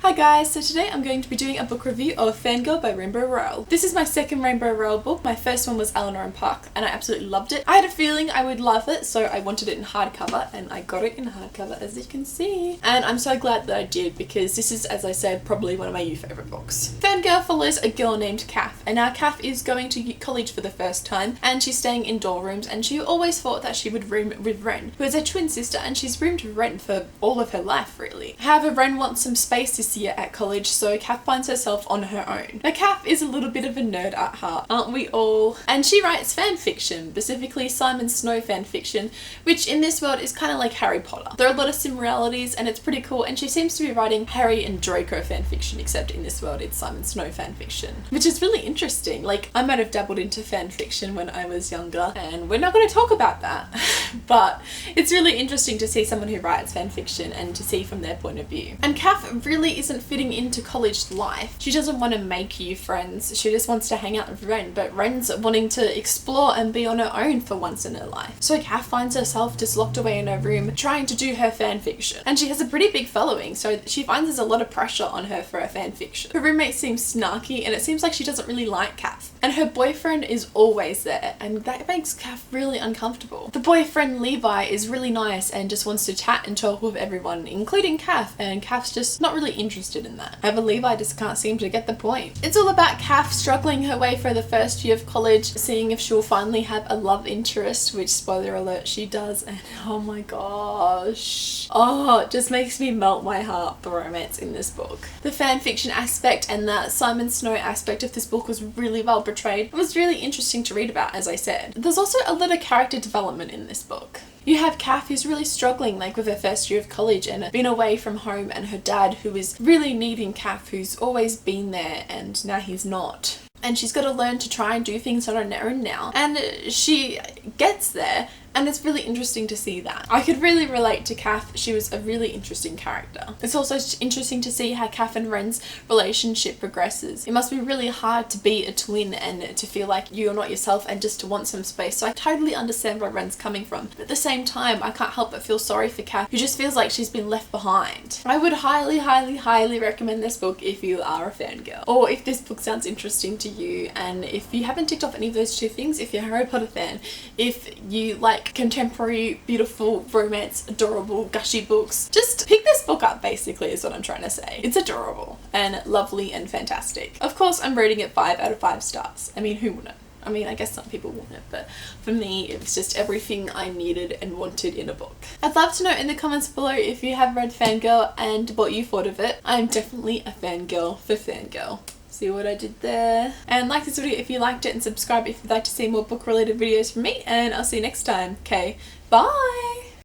Hi guys, so today I'm going to be doing a book review of Fangirl by Rowell. This is my second Rowell book. My first one was Eleanor and Puck and I absolutely loved it. I had a feeling I would love it, so I wanted it in hardcover and I got it in hardcover, as you can see. And I'm so glad that I did, because this is, as I said, probably one of my new favourite books. Fangirl follows a girl named Kath, and now Kath is going to college for the first time and she's staying in dorm rooms, and she always thought that she would room with Ren, who is her twin sister, and she's roomed with Ren for all of her life really. However, Ren wants some space this year at college, so Kath finds herself on her own. Now Kath is a little bit of a nerd at heart, aren't we all? And she writes fan fiction, specifically Simon Snow fan fiction, which in this world is kind of like Harry Potter. There are a lot of similarities and it's pretty cool, and she seems to be writing Harry and Draco fan fiction, except in this world it's Simon Snow fan fiction, which is really interesting. Like, I might have dabbled into fan fiction when I was younger, and we're not going to talk about that, but it's really interesting to see someone who writes fan fiction and to see from their point of view. And Kath really isn't fitting into college life. She doesn't want to make new friends, she just wants to hang out with Ren, but Ren's wanting to explore and be on her own for once in her life. So Kath finds herself just locked away in her room trying to do her fan fiction. And she has a pretty big following, so she finds there's a lot of pressure on her for her fan fiction. Her roommate seems snarky and it seems like she doesn't really like Kath. And her boyfriend is always there, and that makes Kath really uncomfortable. The boyfriend Levi is really nice and just wants to chat and talk with everyone, including Kath, and Kath's just not really interested in that. However, Levi just can't seem to get the point. It's all about Kath struggling her way through the first year of college, seeing if she'll finally have a love interest, which, spoiler alert, she does, and oh my gosh. Oh, it just makes me melt my heart, the romance in this book. The fan fiction aspect and the Simon Snow aspect of this book was really well portrayed. It was really interesting to read about, as I said. There's also a lot of character development in this book. You have Kath, who's really struggling like with her first year of college and been away from home, and her dad, who is really needing Kath, who's always been there and now he's not. And she's got to learn to try and do things on her own now. And she gets there, and it's really interesting to see that. I could really relate to Kath. She was a really interesting character. It's also interesting to see how Kath and Ren's relationship progresses. It must be really hard to be a twin and to feel like you're not yourself and just to want some space. So I totally understand where Ren's coming from. But at the same time, I can't help but feel sorry for Kath, who just feels like she's been left behind. I would highly, highly, highly recommend this book if you are a fangirl, or if this book sounds interesting to you, and if you haven't ticked off any of those two things, if you're a Harry Potter fan, if you like contemporary, beautiful, romance, adorable, gushy books, just pick this book up, basically, is what I'm trying to say. It's adorable and lovely and fantastic. Of course, I'm rating it 5 out of 5 stars. I mean, who wouldn't? I mean, I guess some people wouldn't, but for me, it was just everything I needed and wanted in a book. I'd love to know in the comments below if you have read Fangirl and what you thought of it. I'm definitely a fangirl for Fangirl. See what I did there? And like this video if you liked it, and subscribe if you'd like to see more book related videos from me, and I'll see you next time. Okay, bye!